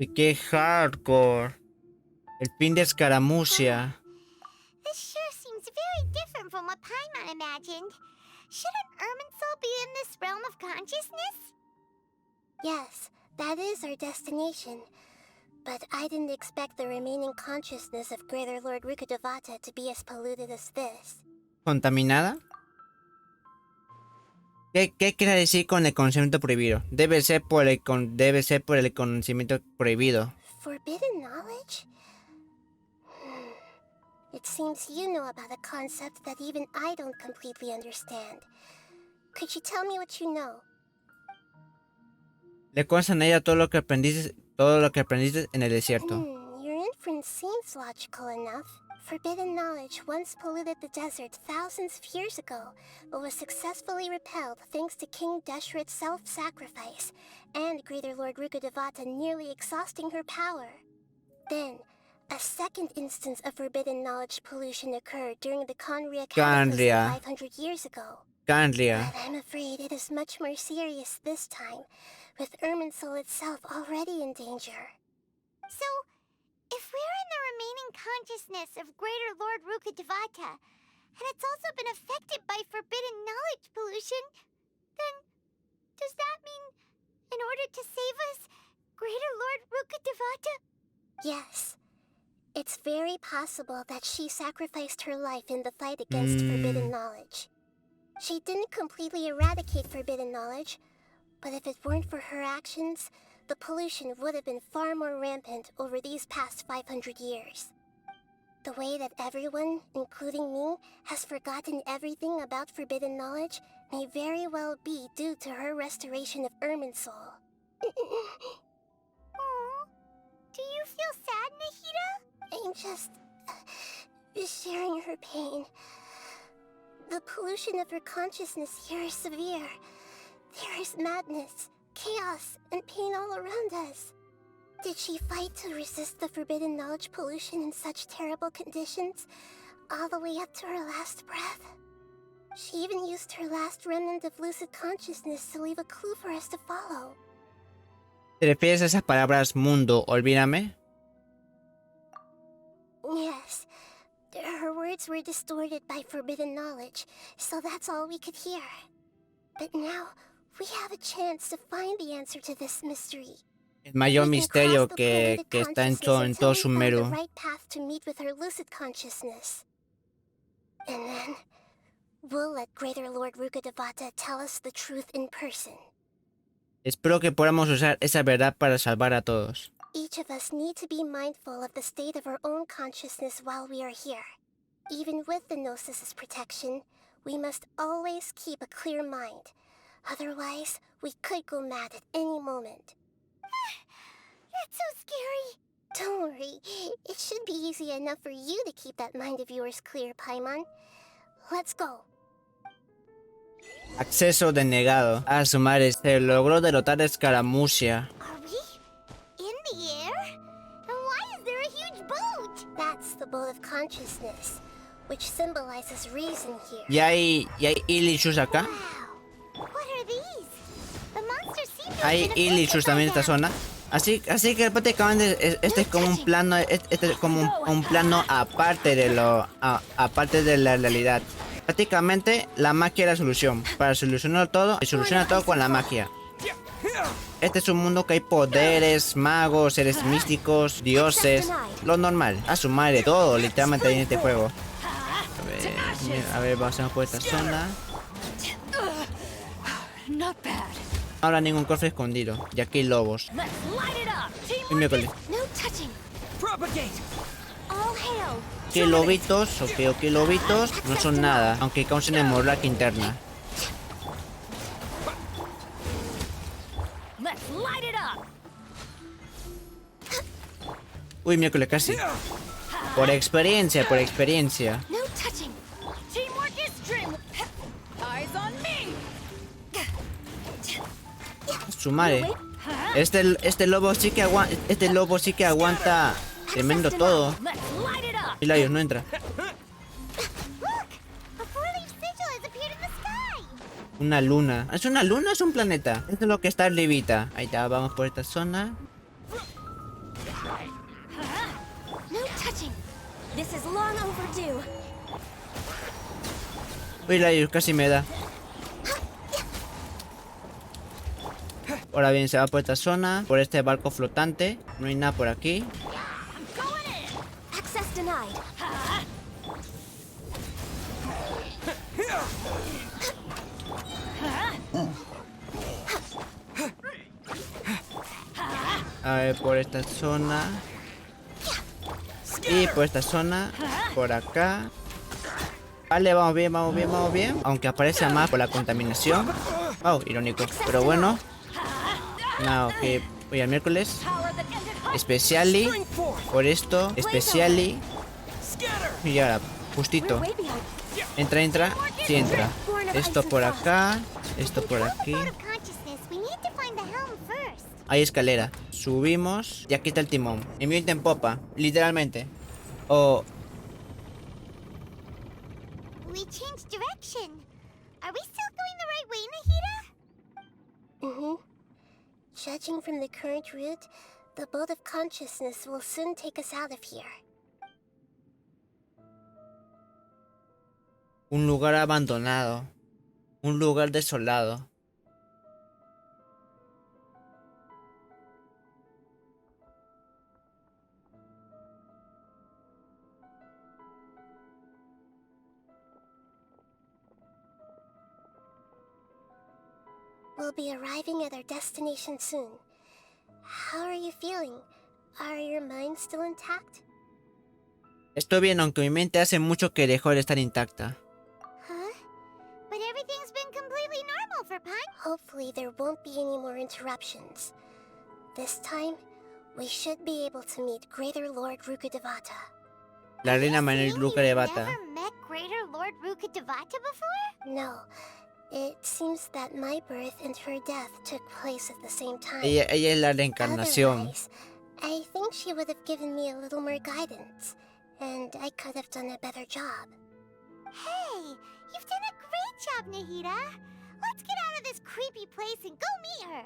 Uy, qué hardcore. El fin de Scaramouche. This sure seems very different from what Paimon imagined. Shouldn't Irminsul be in this realm of consciousness? Yes, that is our destination. But I didn't expect the remaining consciousness of Greater Lord Rukkadevata to be as polluted as this. ¿Contaminada? ¿Qué quiere decir con el conocimiento prohibido? Debe ser por el conocimiento prohibido. Forbidden knowledge? It seems you know about a concept that even I don't completely understand. Could you tell me what you know? Le cuentan a ella todo lo que aprendiste en el desierto. Your inference seems logical enough. Forbidden knowledge once polluted the desert thousands of years ago, but was successfully repelled thanks to King Deshret's self-sacrifice, and Greater Lord Rukkadevata nearly exhausting her power. Then, a second instance of forbidden knowledge pollution occurred during the Conria cataclysm 500 years ago. But I'm afraid it is much more serious this time, with Irminsul itself already in danger. So, if we're in the remaining consciousness of Greater Lord Rukkadevata, and it's also been affected by forbidden knowledge pollution, then does that mean, in order to save us, Greater Lord Rukkadevata? Yes. It's very possible that she sacrificed her life in the fight against forbidden knowledge. She didn't completely eradicate forbidden knowledge, but if it weren't for her actions, the pollution would have been far more rampant over these past 500 years. The way that everyone, including me, has forgotten everything about forbidden knowledge may very well be due to her restoration of Irminsul. Aww. Do you feel sad, Nahida? I'm just sharing her pain. The pollution of her consciousness here is severe. There is madness, chaos, and pain all around us. Did she fight to resist the forbidden knowledge pollution in such terrible conditions, all the way up to her last breath? She even used her last remnant of lucid consciousness to leave a clue for us to follow. ¿Te refieres a esas palabras, mundo, olvídame? Yes. Her words were distorted by forbidden knowledge, so that's all we could hear. But now, we have a chance to find the answer to this mystery. El mayor misterio que está en todo Sumeru. The right path to meet with her lucid consciousness. And then, we'll let Greater Lord Rukkadevata tell us the truth in person. Espero que podamos usar esa verdad para salvar a todos. Each of us need to be mindful of the state of our own consciousness while we are here. Even with the Gnosis' protection, we must always keep a clear mind. Otherwise, we could go mad at any moment. That's so scary. Don't worry. It should be easy enough for you to keep that mind of yours clear, Paimon. Let's go. Acceso denegado. A su madre, se logró derrotar a Scaramouche. Are we in the air? And why is there a huge boat? That's the boat of consciousness, which symbolizes reason here. ¿Y hay Illichus acá? Wow. What are these? The monsters seem to Hay have been Illichus affected también en by esta them. zona. Así que prácticamente este es como un plano, este es como un plano aparte de la realidad. Prácticamente la magia es la solución. Para solucionar todo, se soluciona todo con la magia. Este es un mundo que hay poderes, magos, seres místicos, dioses, lo normal. A su madre, todo literalmente hay en este juego. A ver, pasamos por esta zona. No habrá ningún cofre escondido. Y aquí hay lobos. Y miércoles. Que lobitos, ok, lobitos no son nada, aunque causen hemorragia interna. Uy, miércoles casi. Por experiencia. Su madre. Este lobo sí que aguanta tremendo todo. Y Laios no entra. Una luna. ¿Es una luna o es un planeta? Esto es lo que está arribita. Ahí está, vamos por esta zona. This is long overdue. Uy, la casi me da. Ahora bien, se va por esta zona, por este barco flotante. No hay nada por aquí. Access denied. A ver, por esta zona. Y por esta zona. Por acá. Vale, vamos bien, vamos bien, vamos bien. Aunque aparece más por la contaminación. Oh, irónico. Pero bueno. No, ok. Voy al miércoles. Especially. Por esto. Especially. Y ahora, justito. Entra, entra. Sí, entra. Esto por acá. Esto por aquí. Hay escalera. Subimos. Y aquí está el timón. En viento en popa. Literalmente. Oh. We changed direction. Are we still going the right way, Nahida? Judging from the current route, the boat of consciousness will soon take us out of here. Un lugar abandonado. Un lugar desolado. We'll be arriving at our destination soon. How are you feeling? Are your minds still intact? Estoy bien, aunque mi mente hace mucho que dejó de estar intacta. Huh? But everything's been completely normal for Pine. Hopefully there won't be any more interruptions. This time, we should be able to meet Greater Lord Rukkadevata. La Reina Mayor Rukkhadevata. Never met Greater Lord Rukkadevata before? No. It seems that my birth and her death took place at the same time. Ella es la reencarnación. Otherwise, I think she would have given me a little more guidance, and I could have done a better job. Hey, you've done a great job, Nahida. Let's get out of this creepy place and go meet her.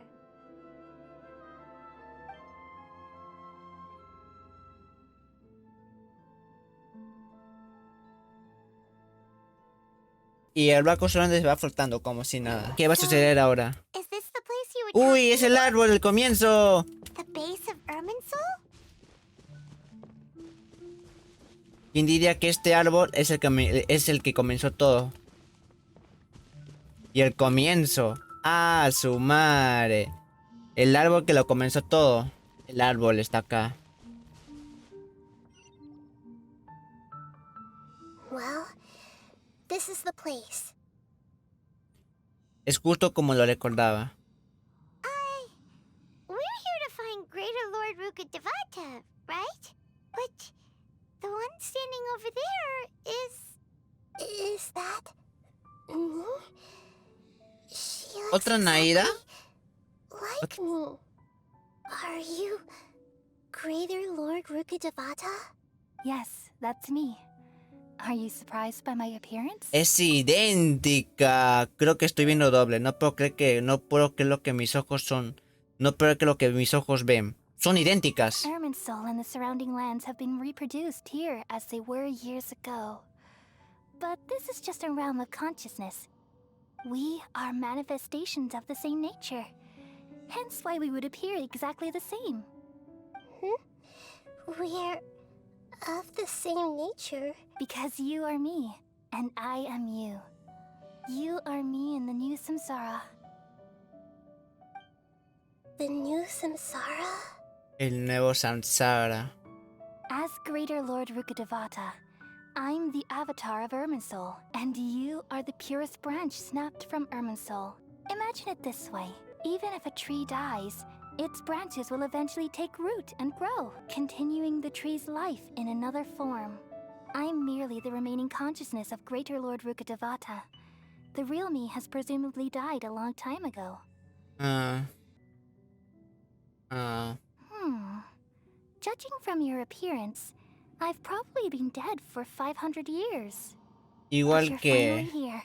Y el barco solamente se va flotando como si nada. ¿Qué va a suceder ahora? Is this the place you were ¡Uy! ¡Es el árbol del comienzo! The base of Irminsul? ¿Quién diría que este árbol es el que comenzó todo? Y el comienzo. ¡Ah, su madre! El árbol que lo comenzó todo. El árbol está acá. Well, this is the place. Es justo como lo recordaba. We're here to find Greater Lord Rukkadevata, right? But the one standing over there is... Is that me? She looks ¿Otra Nahida? like me. Are you Greater Lord Rukkadevata? Yes, that's me. Are you surprised by my appearance? Es idéntica. Creo que estoy viendo doble. No puedo creer lo que mis ojos son. No puedo creer lo que mis ojos ven. Son idénticas. Irminsul and the surrounding lands have been reproduced here as they were years ago. But this is just a realm of consciousness. We are manifestations of the same nature. Hence why we would appear exactly the same. We're of the same nature. Because you are me, and I am you. You are me in the new samsara. The new samsara? El nuevo samsara. As Greater Lord Rukkadevata, I'm the avatar of Irminsul, and you are the purest branch snapped from Irminsul. Imagine it this way. Even if a tree dies, its branches will eventually take root and grow, continuing the tree's life in another form. I'm merely the remaining consciousness of Greater Lord Rukkadevata. The real me has presumably died a long time ago. Judging from your appearance, I've probably been dead for 500 years. Igual But you're que... finally here.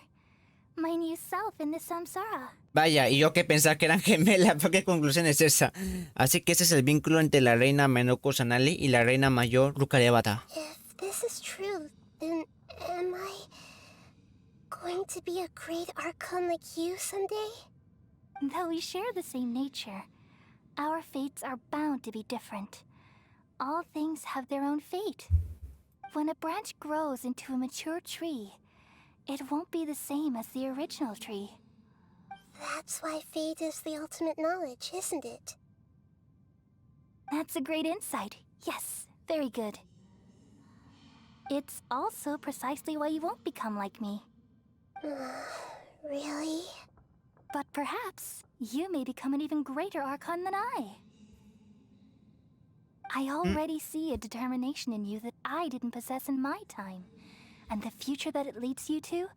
My new self in the samsara. Vaya, y yo que pensaba que eran gemelas, ¿qué conclusión es esa? Así que ese es el vínculo entre la reina Menoko Sanali y la reina mayor Rukkhadevata. If this is true, then am I going to be a great Archon like you someday? Though we share the same nature, our fates are bound to be different. All things have their own fate. When a branch grows into a mature tree, it won't be the same as the original tree. That's why fate is the ultimate knowledge, isn't it? That's a great insight. Yes, very good. It's also precisely why you won't become like me. Really? But perhaps you may become an even greater Archon than I. I already see a determination in you that I didn't possess in my time. And the future that it leads you to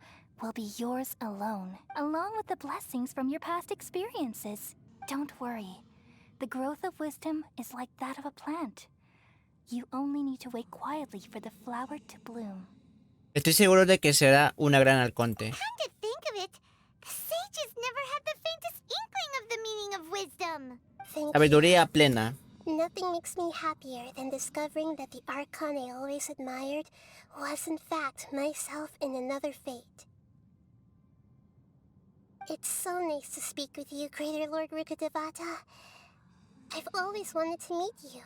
will be yours alone, along with the blessings from your past experiences. Don't worry. The growth of wisdom is like that of a plant. You only need to wait quietly for the flower to bloom. Estoy seguro de que será una gran arconte. Come to think of it, the sages never had the faintest inkling of the meaning of wisdom. Thank you. Sabiduría plena. Nothing makes me happier than discovering that the Archon I always admired was in fact myself in another fate. It's so nice to speak with you, Greater Lord Rukkadevata. I've always wanted to meet you.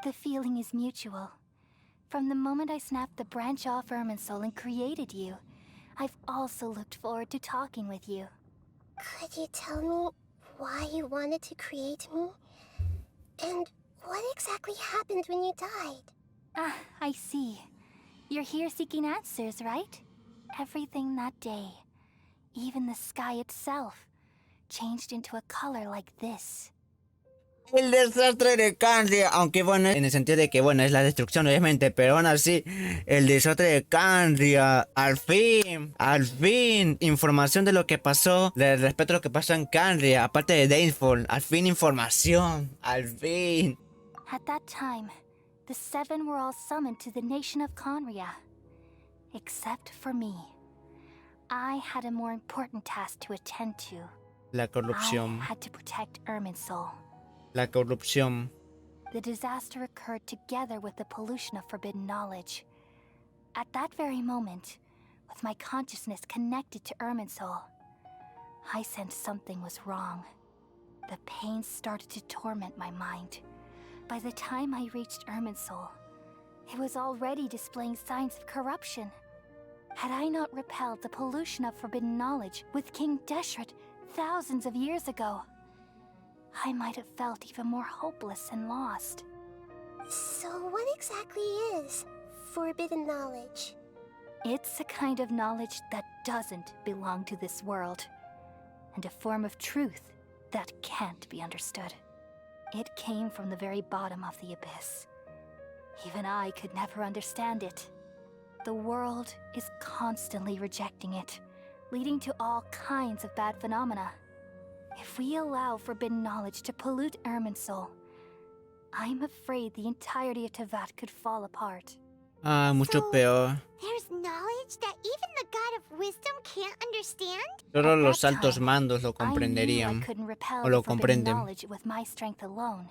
The feeling is mutual. From the moment I snapped the branch off Irminsul and created you, I've also looked forward to talking with you. Could you tell me why you wanted to create me? And what exactly happened when you died? Ah, I see. You're here seeking answers, right? Everything that day, even the sky itself, changed into a color like this. El desastre de Canria, aunque bueno, en el sentido de que bueno, es la destrucción obviamente, pero aún así, el desastre de Canria, al fin, información de lo que pasó, respecto a lo que pasó en Canria, aparte de Dainfall, al fin información, al fin. At that time, the seven were all summoned to the nation of Conria, except for me. I had a more important task to attend to. La corrupción. I had to protect Irminsul. La corrupción. The disaster occurred together with the pollution of forbidden knowledge. At that very moment, with my consciousness connected to Irminsul, I sensed something was wrong. The pain started to torment my mind. By the time I reached Irminsul, it was already displaying signs of corruption. Had I not repelled the pollution of forbidden knowledge with King Deshret thousands of years ago, I might have felt even more hopeless and lost. So what exactly is forbidden knowledge? It's a kind of knowledge that doesn't belong to this world, and a form of truth that can't be understood. It came from the very bottom of the abyss. Even I could never understand it. The world is constantly rejecting it, leading to all kinds of bad phenomena. If we allow forbidden knowledge to pollute Irminsul, I'm afraid the entirety of Teyvat could fall apart. Ah, mucho So, peor. There's knowledge that even the God of wisdom can't understand? Solo At los that altos time, mandos lo I knew I comprenderían. couldn't repel O lo the forbidden comprenden. knowledge with my strength alone.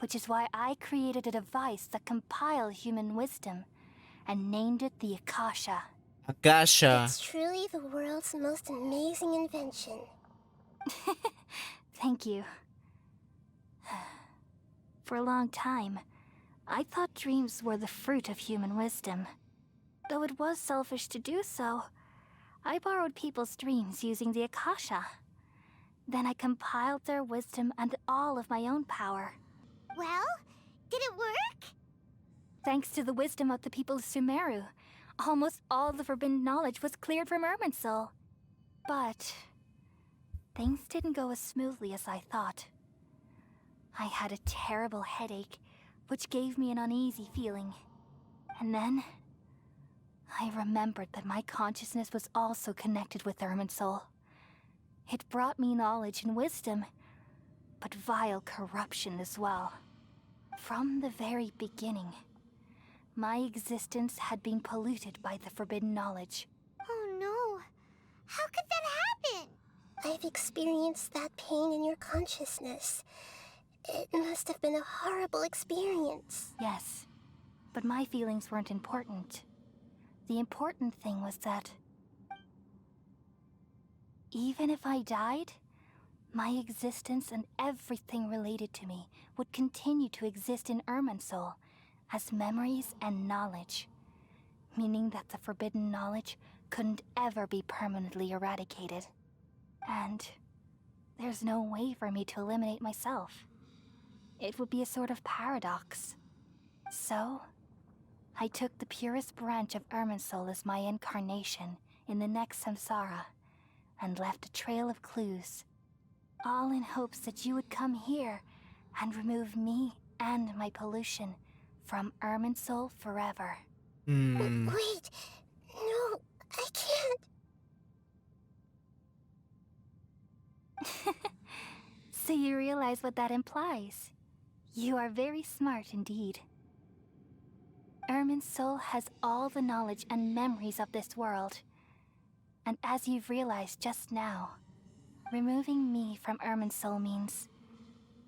Which is why I created a device that compiled human wisdom and named it the Akasha. Akasha. It's truly the world's most amazing invention. Thank you. For a long time, I thought dreams were the fruit of human wisdom. Though it was selfish to do so, I borrowed people's dreams using the Akasha. Then I compiled their wisdom and all of my own power. Well, did it work? Thanks to the wisdom of the people of Sumeru, almost all the forbidden knowledge was cleared from Irminsul. But things didn't go as smoothly as I thought. I had a terrible headache, which gave me an uneasy feeling. And then I remembered that my consciousness was also connected with Irminsul. It brought me knowledge and wisdom, but vile corruption as well. From the very beginning, my existence had been polluted by the forbidden knowledge. Oh no. How could that happen? I've experienced that pain in your consciousness. It must have been a horrible experience. Yes, but my feelings weren't important. The important thing was that even if I died, my existence and everything related to me would continue to exist in Irminsul as memories and knowledge, meaning that the forbidden knowledge couldn't ever be permanently eradicated. And there's no way for me to eliminate myself. It would be a sort of paradox. So, I took the purest branch of Irminsul as my incarnation in the next samsara, and left a trail of clues, all in hopes that you would come here and remove me and my pollution from Irminsul forever. Wait, no, I can't. So you realize what that implies. You are very smart indeed. Irminsul has all the knowledge and memories of this world. And as you've realized just now, removing me from Irminsul means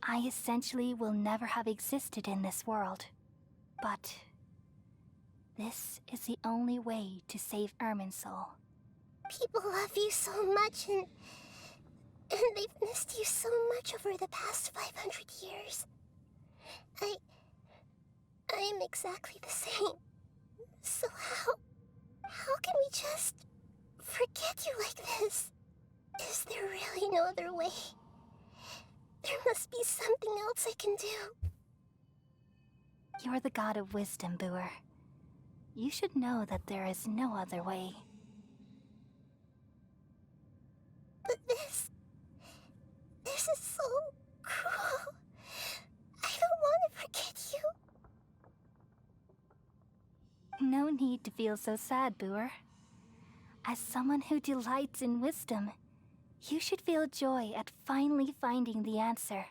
I essentially will never have existed in this world. But this is the only way to save Irminsul. People love you so much, and they've missed you so much over the past 500 years. I am exactly the same. So how can we just forget you like this? Is there really no other way? There must be something else I can do. You're the god of wisdom, Boer. You should know that there is no other way. But this is so cruel. I don't want to forget you. No need to feel so sad, Boer. As someone who delights in wisdom, you should feel joy at finally finding the answer.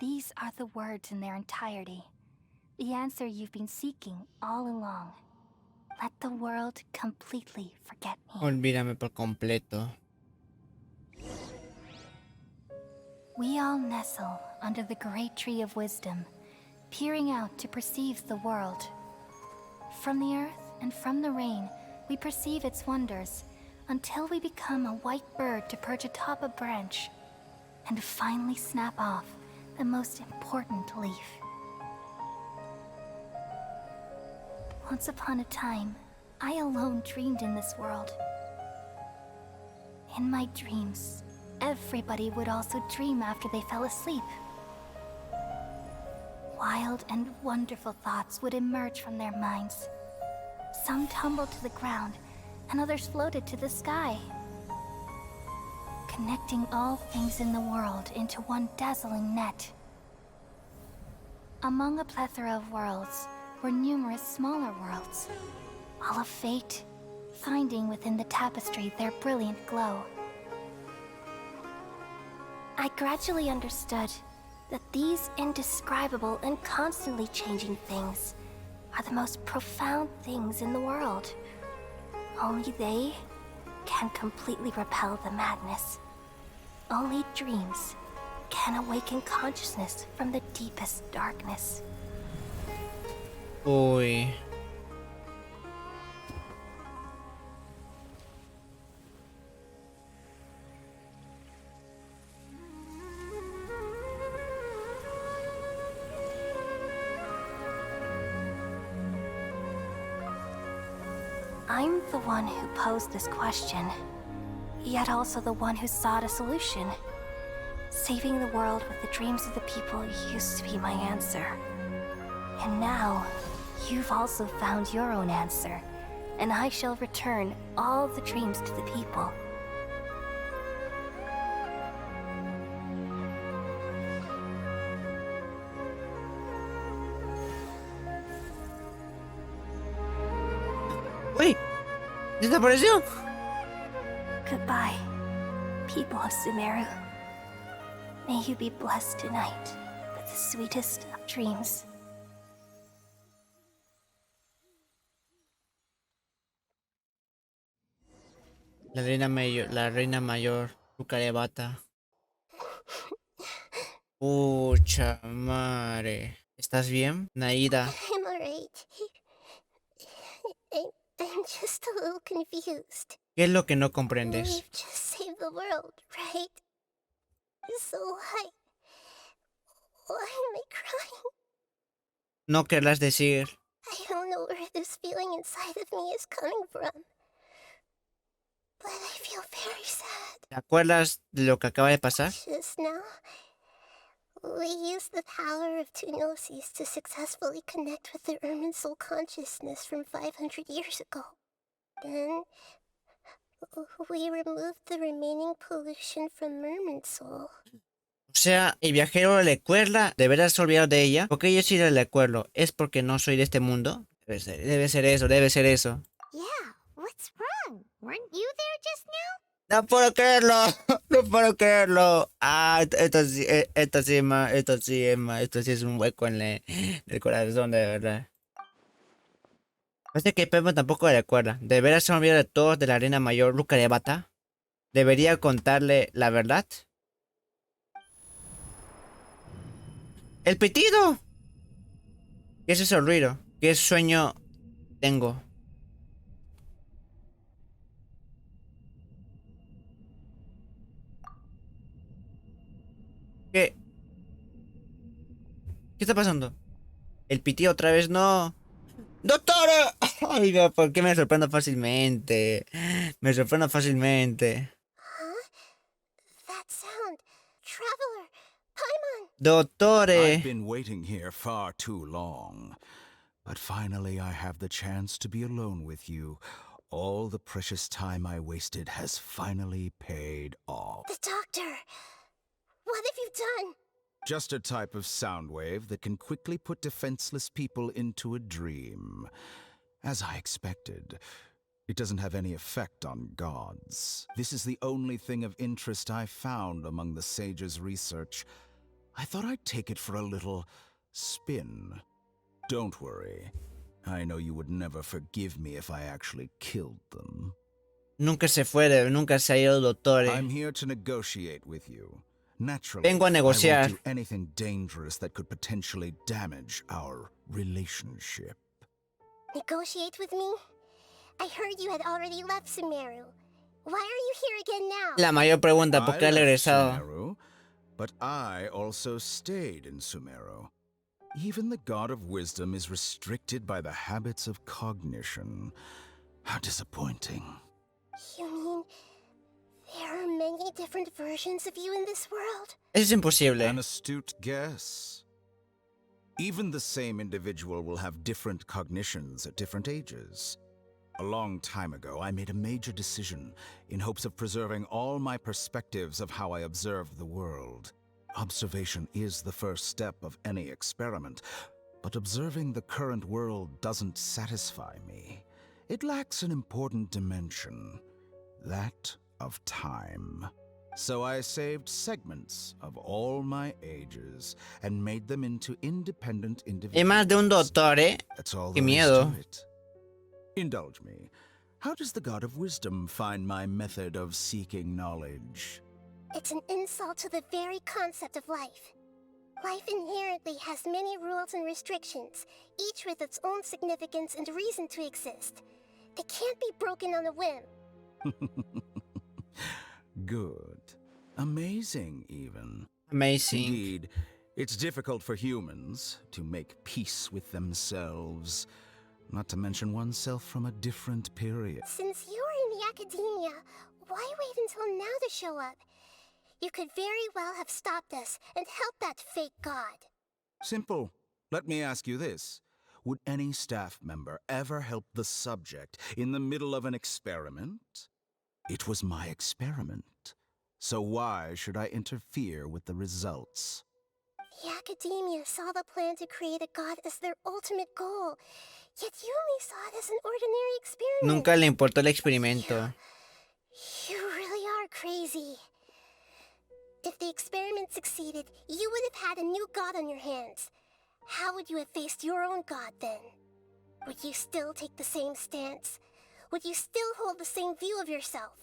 These are the words in their entirety. The answer you've been seeking all along. Let the world completely forget me. Olvídame por completo. We all nestle under the great tree of wisdom, peering out to perceive the world. From the earth and from the rain, we perceive its wonders, until we become a white bird to perch atop a branch, and finally snap off the most important leaf. Once upon a time, I alone dreamed in this world. In my dreams, everybody would also dream after they fell asleep. Wild and wonderful thoughts would emerge from their minds. Some tumbled to the ground, and others floated to the sky, connecting all things in the world into one dazzling net. Among a plethora of worlds were numerous smaller worlds, all of fate, finding within the tapestry their brilliant glow. I gradually understood that these indescribable and constantly changing things are the most profound things in the world. Only they can completely repel the madness. Only dreams can awaken consciousness from the deepest darkness. Uy. I'm the one who posed this question, yet also the one who sought a solution. Saving the world with the dreams of the people used to be my answer. And now, you've also found your own answer, and I shall return all the dreams to the people. ¡Uy! ¡Desapareció! Goodbye, people of Sumeru. May you be blessed tonight with the sweetest of dreams. La Reina Mayor Rukkhadevata. Pucha madre. ¿Estás bien, Nahida? I'm alright. I'm just a little confused. ¿Qué es lo que no comprendes? We've just saved the world, right? So why am I crying? No querrás decir. I don't know where this feeling inside of me is coming from. But I feel very sad. ¿Te acuerdas de lo que acaba de pasar? Just now, we used the power of two gnosis to successfully connect with the Irminsul consciousness from 500 years ago. Then, we removed the remaining pollution from Irminsul. O sea, el viajero le recuerda, ¿deberás olvidar de ella? Porque yo sí le recuerdo. ¿Es porque no soy de este mundo? Debe ser eso. Yeah, what's wrong? Weren't you there just now? No puedo creerlo, no puedo creerlo. Ah, esto sí es un hueco en el corazón, de verdad. Parece que Pepe tampoco le recuerda. ¿Deberás olvidar de todos de la Reina Mayor Rukkhadevata? ¿Debería contarle la verdad? ¡El pitido! ¿Qué es ese ruido? ¿Qué sueño tengo? ¿Qué está pasando? El pitido otra vez, no. ¡Dottore! Ay, no, ¿por qué me sorprendo fácilmente? Me sorprendo fácilmente. Huh? That sound. Traveler! Paimon! Dottore. I've been waiting here far too long. But finally I have the chance to be alone with you. All the precious time I wasted has finally paid off. The doctor! What have you done? Just a type of sound wave that can quickly put defenseless people into a dream. As I expected, it doesn't have any effect on gods. This is the only thing of interest I found among the sage's research. I thought I'd take it for a little spin. Don't worry. I know you would never forgive me if I actually killed them. Nunca se ha ido Dottore. I'm here to negotiate with you. Naturally, Vengo a I negociar. won't do anything dangerous that could potentially damage our relationship. Negotiate with me? I heard you had already left Sumeru. Why are you here again now? La mayor pregunta, ¿por qué ha I left regresado? Sumeru, but I also stayed in Sumeru. Even the god of wisdom is restricted by the habits of cognition. How disappointing. You mean there are many different versions of you in this world? Es imposible. An astute guess. Even the same individual will have different cognitions at different ages. A long time ago, I made a major decision in hopes of preserving all my perspectives of how I observed the world. Observation is the first step of any experiment, but observing the current world doesn't satisfy me. It lacks an important dimension, that of time. So I saved segments of all my ages and made them into independent Hay individuals. más de un Dottore. That's all Qué there is miedo. to it. Indulge me. How does the god of wisdom find my method of seeking knowledge? It's an insult to the very concept of life. Life inherently has many rules and restrictions, each with its own significance and reason to exist. They can't be broken on a whim. Good. Amazing, even. Amazing. Indeed, it's difficult for humans to make peace with themselves, not to mention oneself from a different period. Since you were in the academia, why wait until now to show up? You could very well have stopped us and helped that fake god. Simple. Let me ask you this. Would any staff member ever help the subject in the middle of an experiment? It was my experiment. So why should I interfere with the results? The academia saw the plan to create a god as their ultimate goal, yet you only saw it as an ordinary experiment. Nunca le importó el experimento. You really are crazy. If the experiment succeeded, you would have had a new god on your hands. How would you have faced your own god then? Would you still take the same stance? Would you still hold the same view of yourself?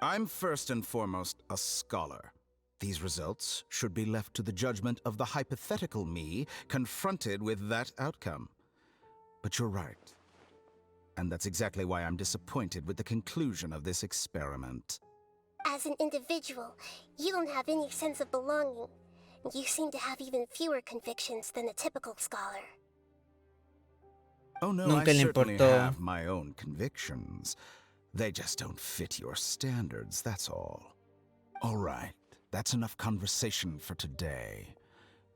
I'm first and foremost a scholar. These results should be left to the judgment of the hypothetical me confronted with that outcome. But you're right. And that's exactly why I'm disappointed with the conclusion of this experiment. As an individual, you don't have any sense of belonging. You seem to have even fewer convictions than a typical scholar. Oh no, Nunca I le certainly importó. have my own convictions. They just don't fit your standards, that's all. All right, that's enough conversation for today.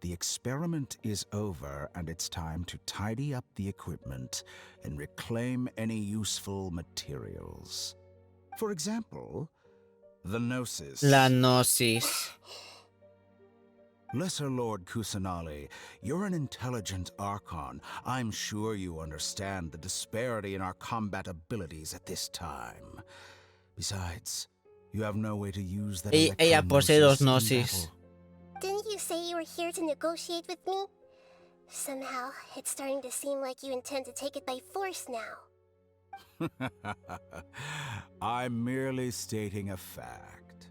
The experiment is over, and it's time to tidy up the equipment and reclaim any useful materials. For example, the Gnosis. La Gnosis. Lesser Lord Kusanali, you're an intelligent Archon. I'm sure you understand the disparity in our combat abilities at this time. Besides, you have no way to use that Ella posee dos electro-gnosis in Gnosis. battle. Didn't you say you were here to negotiate with me? Somehow, it's starting to seem like you intend to take it by force now. I'm merely stating a fact.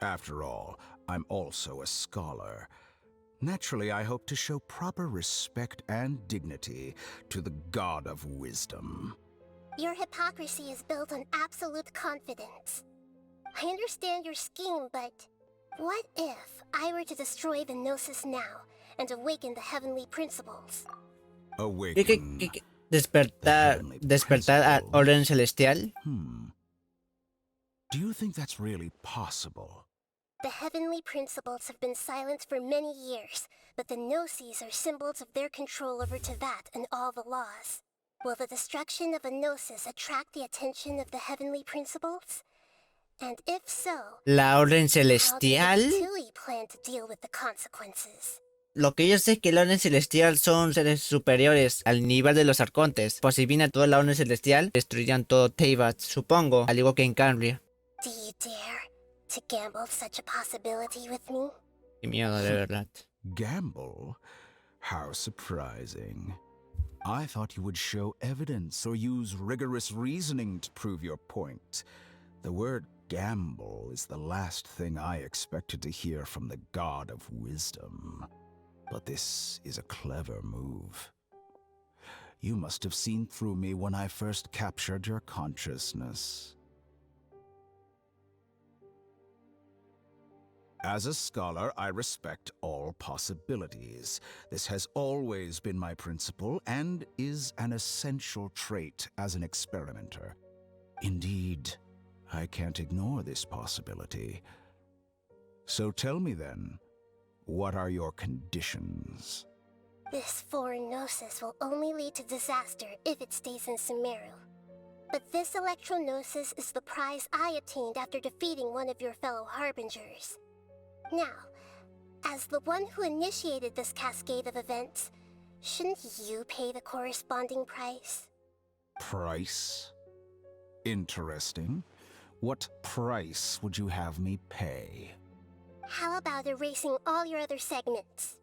After all, I'm also a scholar. Naturally, I hope to show proper respect and dignity to the God of Wisdom. Your hypocrisy is built on absolute confidence. I understand your scheme, but what if I were to destroy the Gnosis now and awaken the heavenly principles? Awaken. Despertar al orden celestial. Do you think that's really possible? The heavenly principles have been silent for many years, but the Gnosis are symbols of their control over Teyvat and all the laws. Will the destruction of a Gnosis attract the attention of the heavenly principles? And if so, La orden how do the celestial. Tui plan to deal with the consequences? Lo que yo sé es que la orden celestial son seres superiores al nivel de los arcontes. Pues si viene toda la orden celestial, destruirían todo Teyvat, supongo, al igual que en Cambria. Do you dare to gamble such a possibility with me? Qué miedo, de verdad. Gamble? How surprising. I thought you would show evidence or use rigorous reasoning to prove your point. The word gamble is the last thing I expected to hear from the God of Wisdom. But this is a clever move. You must have seen through me when I first captured your consciousness. As a scholar, I respect all possibilities. This has always been my principle and is an essential trait as an experimenter. Indeed, I can't ignore this possibility. So tell me then, what are your conditions? This foreign Gnosis will only lead to disaster if it stays in Sumeru. But this Electro-Gnosis is the prize I obtained after defeating one of your fellow Harbingers. Now, as the one who initiated this cascade of events, shouldn't you pay the corresponding price? Price? Interesting. What price would you have me pay? How about erasing all your other segments?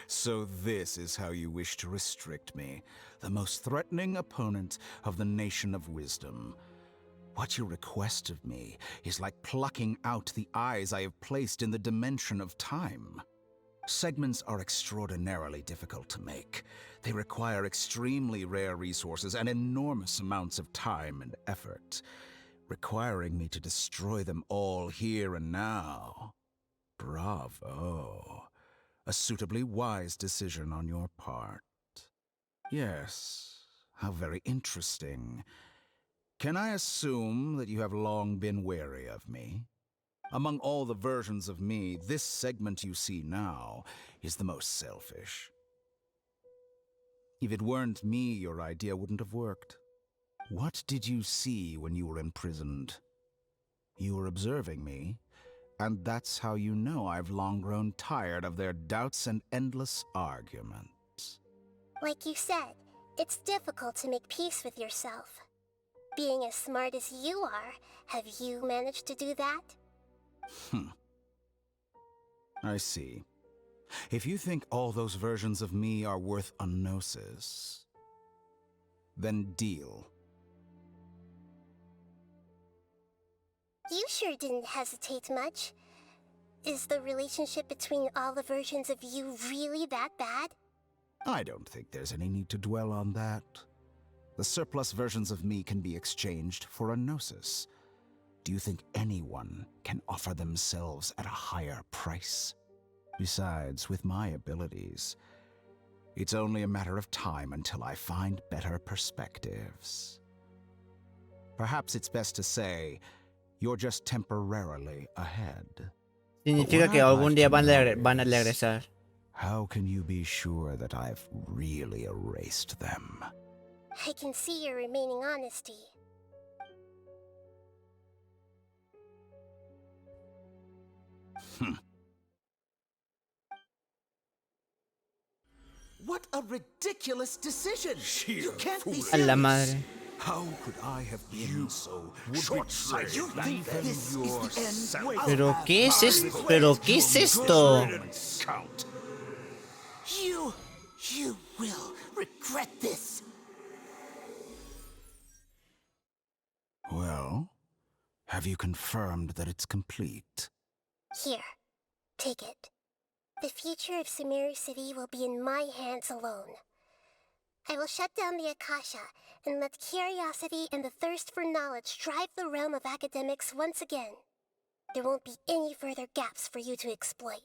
So this is how you wish to restrict me, the most threatening opponent of the Nation of Wisdom. What you request of me is like plucking out the eyes I have placed in the dimension of time. Segments are extraordinarily difficult to make. They require extremely rare resources and enormous amounts of time and effort, requiring me to destroy them all here and now. Bravo. A suitably wise decision on your part. Yes, how very interesting. Can I assume that you have long been wary of me? Among all the versions of me, this segment you see now is the most selfish. If it weren't me, your idea wouldn't have worked. What did you see when you were imprisoned? You were observing me, and that's how you know I've long grown tired of their doubts and endless arguments. Like you said, it's difficult to make peace with yourself. Being as smart as you are, have you managed to do that? I see. If you think all those versions of me are worth a gnosis, then deal. You sure didn't hesitate much. Is the relationship between all the versions of you really that bad? I don't think there's any need to dwell on that. The surplus versions of me can be exchanged for a gnosis. Do you think anyone can offer themselves at a higher price? Besides, with my abilities, it's only a matter of time until I find better perspectives. Perhaps it's best to say, you're just temporarily ahead. Significa que algún día van a regresar. How can you be sure that I've really erased them? I can see your remaining honesty. What a ridiculous decision! You can't be A la serious. madre. How could I have been so short-sighted? You think this is the end? Pero qué es esto? Pero qué es esto? Count. You will regret this. Well, have you confirmed that it's complete? Here, take it. The future of Sumeru City will be in my hands alone. I will shut down the Akasha and let curiosity and the thirst for knowledge drive the realm of academics once again. There won't be any further gaps for you to exploit.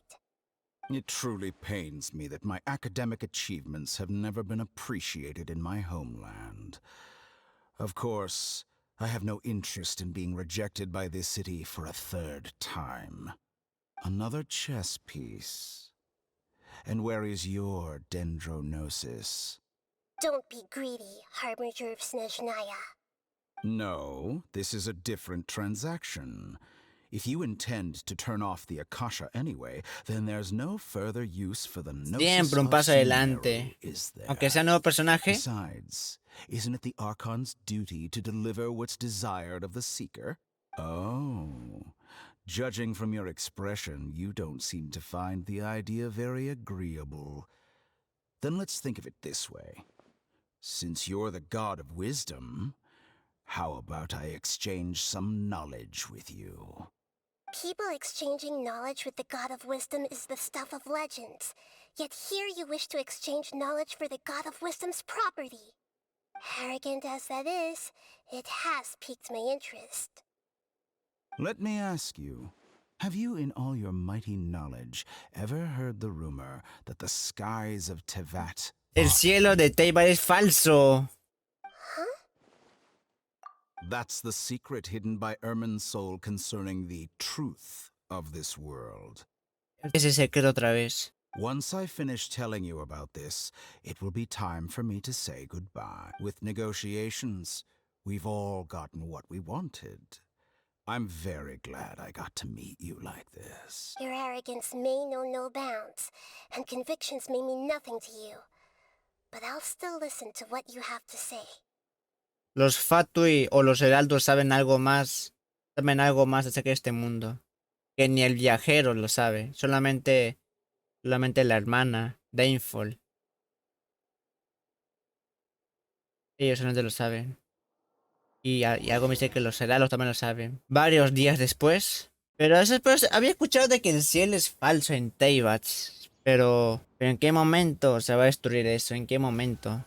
It truly pains me that my academic achievements have never been appreciated in my homeland. Of course, I have no interest in being rejected by this city for a third time. Another chess piece. And where is your dendronosis? Don't be greedy, Harbinger of Snezhnaya. No, this is a different transaction. If you intend to turn off the Akasha anyway, then there's no further use for the Gnosis Siempre un of paso Sumeru, adelante. is there? Aunque sea nuevo personaje. Besides, isn't it the Archon's duty to deliver what's desired of the Seeker? Oh, judging from your expression, you don't seem to find the idea very agreeable. Then let's think of it this way. Since you're the god of wisdom, how about I exchange some knowledge with you? People exchanging knowledge with the God of Wisdom is the stuff of legends. Yet here you wish to exchange knowledge for the God of Wisdom's property. Arrogant as that is, it has piqued my interest. Let me ask you, have you in all your mighty knowledge ever heard the rumor that the skies of Tevat... El cielo de Teyvat es falso. That's the secret hidden by Irminsul concerning the truth of this world. Ese secreto otra vez. Once I finish telling you about this, it will be time for me to say goodbye. With negotiations, we've all gotten what we wanted. I'm very glad I got to meet you like this. Your arrogance may know no bounds, and convictions may mean nothing to you. But I'll still listen to what you have to say. Los Fatui o los Heraldos saben algo más acerca de este mundo. Que ni el viajero lo sabe. Solamente la hermana, Dainfall. Ellos solamente lo saben. Y algo me dice que los Heraldos también lo saben. Varios días después. Pero había escuchado de que el cielo es falso en Teyvat. Pero ¿en qué momento se va a destruir eso? ¿En qué momento?